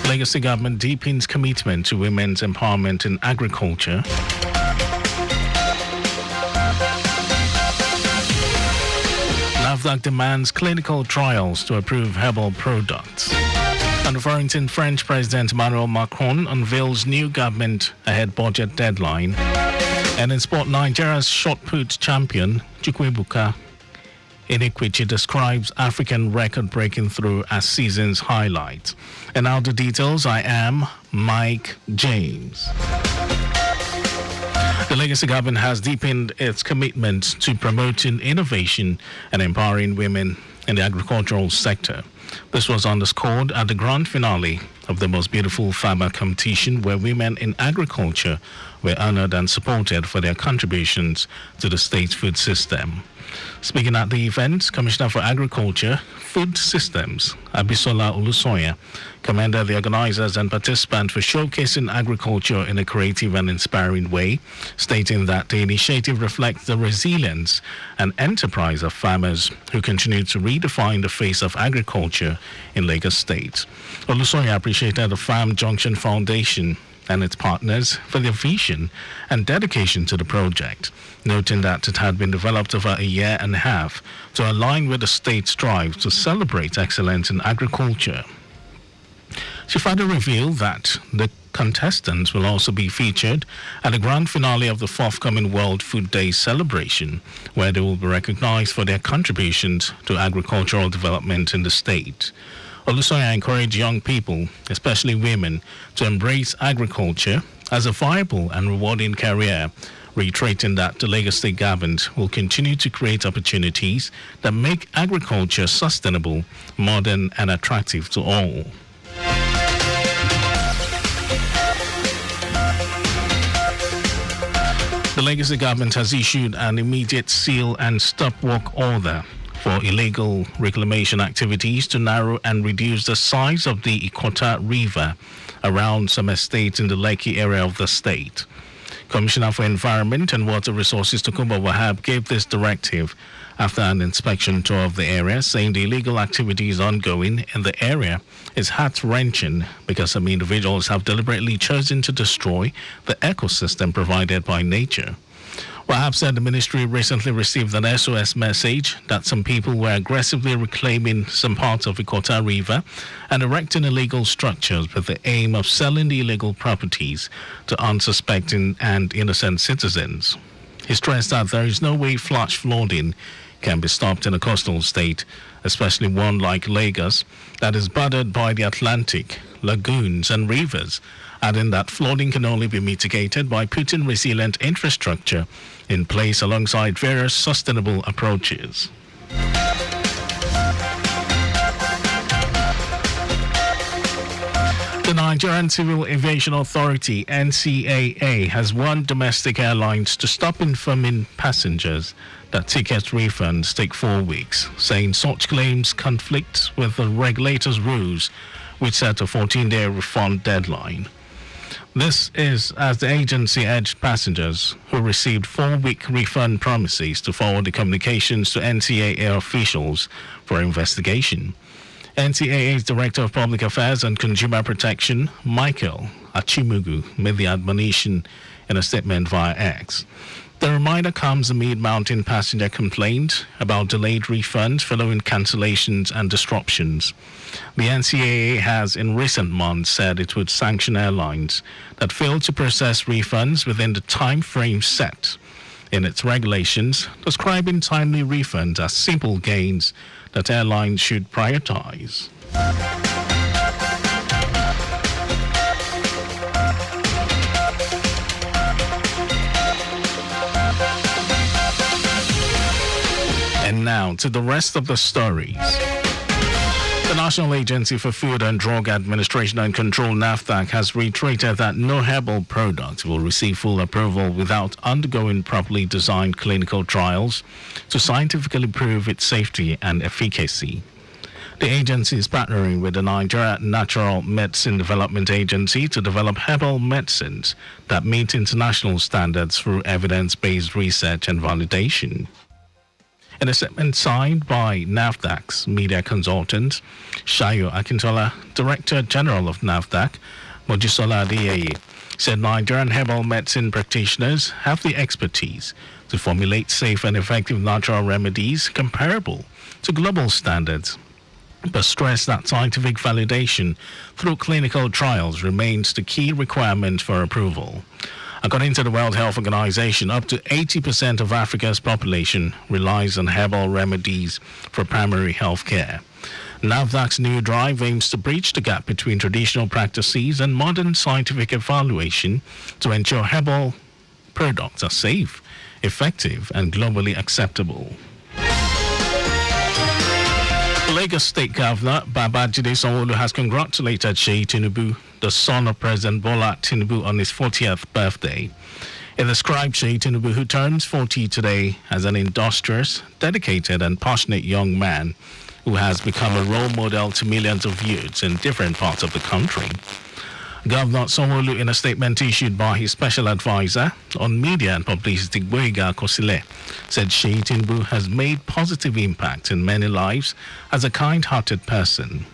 Lagos State government deepens commitment to women's empowerment in agriculture. NAFDAC demands clinical trials to approve herbal products. And the French President Emmanuel Macron unveils new government ahead budget deadline. And in sport, Nigeria's shot put champion, Chukwuebuka Inequichi, describes African record breaking through as season's highlight. And now the details. I am Mike James. The Lagos government has deepened its commitment to promoting innovation and empowering women in the agricultural sector. This was underscored at the grand finale of the Most Beautiful Farmer competition, where women in agriculture were honored and supported for their contributions to the state's food system. Speaking at the event, Commissioner for Agriculture, Food Systems, Abisola Olusoya, commended the organizers and participants for showcasing agriculture in a creative and inspiring way, stating that the initiative reflects the resilience and enterprise of farmers who continue to redefine the face of agriculture in Lagos State. Olusoya appreciated the Farm Junction Foundation and its partners for their vision and dedication to the project, noting that it had been developed over a year and a half to align with the state's drive to celebrate excellence in agriculture. She further revealed that the contestants will also be featured at the grand finale of the forthcoming World Food Day celebration, where they will be recognized for their contributions to agricultural development in the state. Olusoya encouraged young people, especially women, to embrace agriculture as a viable and rewarding career, reiterating that the Lagos State government will continue to create opportunities that make agriculture sustainable, modern, and attractive to all. The Lagos State government has issued an immediate seal and stop work order for illegal reclamation activities to narrow and reduce the size of the Ikota River around some estates in the Lekki area of the state. Commissioner for Environment and Water Resources Tokunbo Wahab gave this directive after an inspection tour of the area, saying the illegal activities ongoing in the area is heart-wrenching because some individuals have deliberately chosen to destroy the ecosystem provided by nature. Wahab said the ministry recently received an SOS message that some people were aggressively reclaiming some parts of the Ikota River and erecting illegal structures with the aim of selling the illegal properties to unsuspecting and innocent citizens. He stressed that there is no way flash flooding can be stopped in a coastal state, especially one like Lagos that is bordered by the Atlantic, lagoons and rivers, adding that flooding can only be mitigated by putting resilient infrastructure in place alongside various sustainable approaches. The Nigerian Civil Aviation Authority, NCAA, has warned domestic airlines to stop informing passengers that ticket refunds take 4 weeks, saying such claims conflict with the regulator's rules, which set a 14-day refund deadline. This is as the agency urged passengers who received 4-week refund promises to forward the communications to NCAA officials for investigation. NCAA's Director of Public Affairs and Consumer Protection, Michael Achimugu, made the admonition in a statement via X. The reminder comes amid mounting passenger complaints about delayed refunds following cancellations and disruptions. The NCAA has in recent months said it would sanction airlines that fail to process refunds within the time frame set in its regulations, describing timely refunds as simple gains that airlines should prioritize. And now to the rest of the stories. The National Agency for Food and Drug Administration and Control, NAFDAC, has reiterated that no herbal product will receive full approval without undergoing properly designed clinical trials to scientifically prove its safety and efficacy. The agency is partnering with the Nigeria Natural Medicine Development Agency to develop herbal medicines that meet international standards through evidence-based research and validation. In a statement signed by NAFDAC's media consultant, Shayo Akintola, Director General of NAFDAC, Mojisola Adeyeye, said Nigerian herbal medicine practitioners have the expertise to formulate safe and effective natural remedies comparable to global standards, but stressed that scientific validation through clinical trials remains the key requirement for approval. According to the World Health Organization, up to 80% of Africa's population relies on herbal remedies for primary health care. NAFDAC's new drive aims to bridge the gap between traditional practices and modern scientific evaluation to ensure herbal products are safe, effective, and globally acceptable. Lagos State Governor Babajide Sanwo-Olu has congratulated Seyi Tinubu, the son of President Bola Tinubu, on his 40th birthday. It described Seyi Tinubu, who turns 40 today, as an industrious, dedicated, and passionate young man who has become a role model to millions of youths in different parts of the country. Governor Sanwo-Olu, in a statement issued by his special advisor on media and publicity, Gboyega Akosile, said Seyi Tinubu has made positive impact in many lives as a kind-hearted person.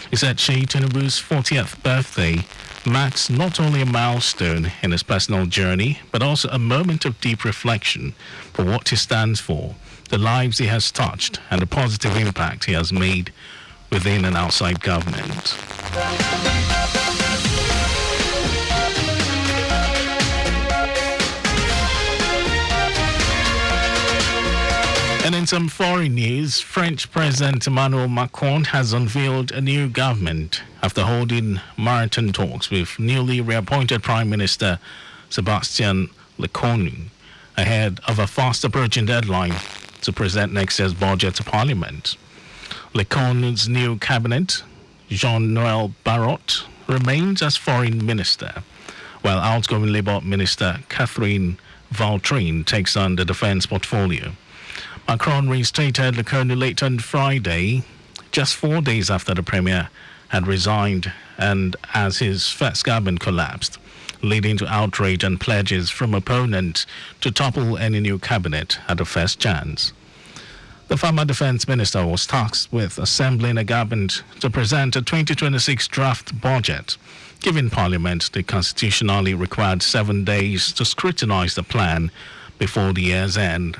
He said Seyi Tinubu's 40th birthday marks not only a milestone in his personal journey, but also a moment of deep reflection for what he stands for, the lives he has touched, and the positive impact he has made within and outside government. And in some foreign news, French President Emmanuel Macron has unveiled a new government after holding marathon talks with newly reappointed Prime Minister Sébastien Lecornu ahead of a fast approaching deadline to present next year's budget to Parliament. Lecornu's new cabinet, Jean-Noël Barrot, remains as foreign minister, while outgoing Labour Minister Catherine Vautrin takes on the defence portfolio. Macron reinstated Lecornu late on Friday, just 4 days after the Premier had resigned and as his first government collapsed, leading to outrage and pledges from opponents to topple any new cabinet at the first chance. The former defense minister was tasked with assembling a government to present a 2026 draft budget, giving Parliament the constitutionally required 7 days to scrutinize the plan before the year's end.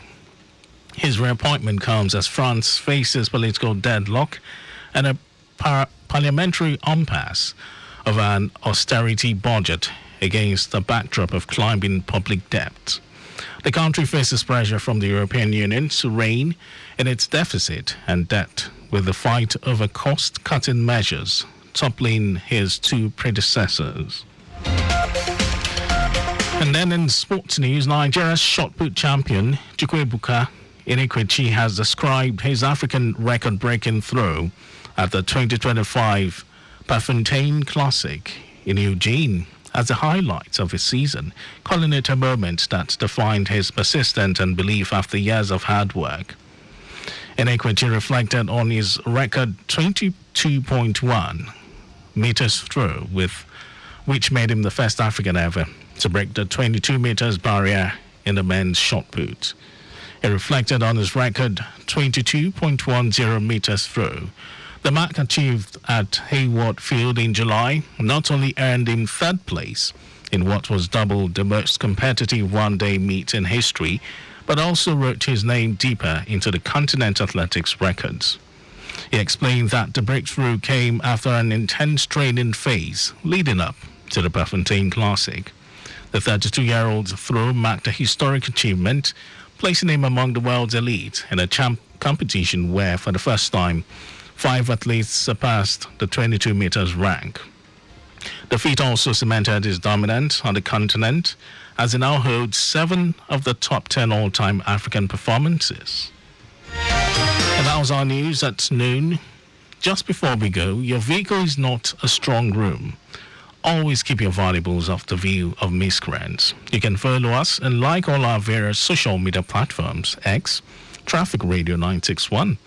His reappointment comes as France faces political deadlock and a parliamentary impasse of an austerity budget against the backdrop of climbing public debt. The country faces pressure from the European Union to rein in its deficit and debt, with the fight over cost-cutting measures toppling his two predecessors. And then in sports news, Nigeria's shot put champion, Chukwuebuka Inikwechi, has described his African record-breaking throw at the 2025 Pafontaine Classic in Eugene as the highlight of his season, calling it a moment that defined his persistence and belief after years of hard work. Inikwechi reflected on his record 22.1 meters throw, which made him the first African ever to break the 22 meters barrier in the men's shot put. He reflected on his record 22.10 meters throw. The mark achieved at Hayward Field in July not only earned him third place in what was double the most competitive one-day meet in history, but also wrote his name deeper into the continent athletics records. He explained that the breakthrough came after an intense training phase leading up to the Pafontaine Classic. The 32-year-old's throw marked a historic achievement, placing him among the world's elite in a competition where, for the first time, 5 athletes surpassed the 22 meters rank. The feat also cemented his dominance on the continent, as he now holds 7 of the top 10 all-time African performances. And that was our news at noon. Just before we go, your vehicle is not a strong room. Always keep your valuables off the view of miscreants. You can follow us and like all our various social media platforms: X, Traffic Radio 961,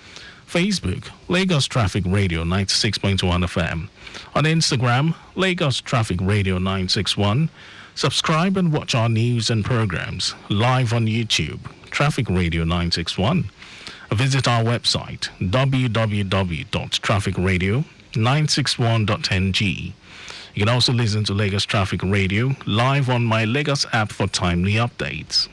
Facebook, Lagos Traffic Radio 96.1 FM, on Instagram, Lagos Traffic Radio 961. Subscribe and watch our news and programs live on YouTube, Traffic Radio 961. Visit our website www.trafficradio961.ng. You can also listen to Lagos Traffic Radio live on my Lagos app for timely updates.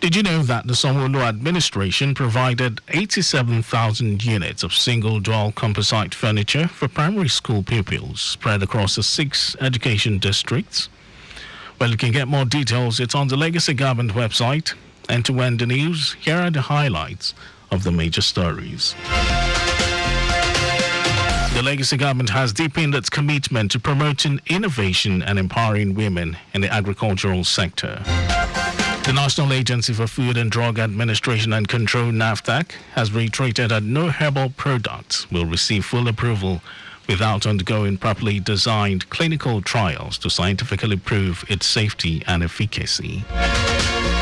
Did you know that the Sanwo-Olu administration provided 87,000 units of single dual composite furniture for primary school pupils spread across the 6 education districts? Well, you can get more details. It's on the Legacy Government website. And to end the news, here are the highlights of the major stories. The Legacy Government has deepened its commitment to promoting innovation and empowering women in the agricultural sector. The National Agency for Food and Drug Administration and Control, NAFDAC, has reiterated that no herbal products will receive full approval without undergoing properly designed clinical trials to scientifically prove its safety and efficacy.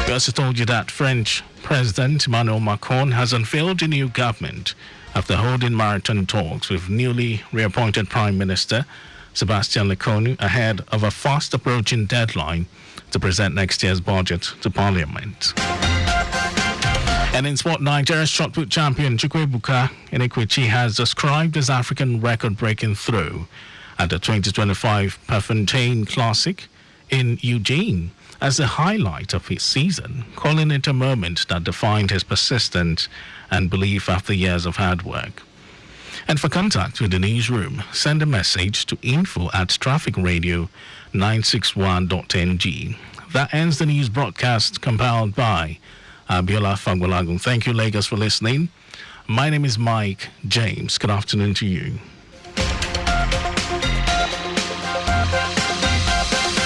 We also told you that French President Emmanuel Macron has unveiled a new government after holding marathon talks with newly reappointed Prime Minister Sebastian Lecornu ahead of a fast approaching deadline to present next year's budget to Parliament. And in sport, Nigeria's shot put champion Chukwuebuka Enekwechi has described his African record-breaking throw at the 2025 Prefontaine Classic in Eugene as the highlight of his season, calling it a moment that defined his persistence and belief after years of hard work. And for contact with the newsroom, send a message to info@trafficradio961.ng. That ends the news broadcast compiled by Abiola Fagwalagun. Thank you, Lagos, for listening. My name is Mike James. Good afternoon to you.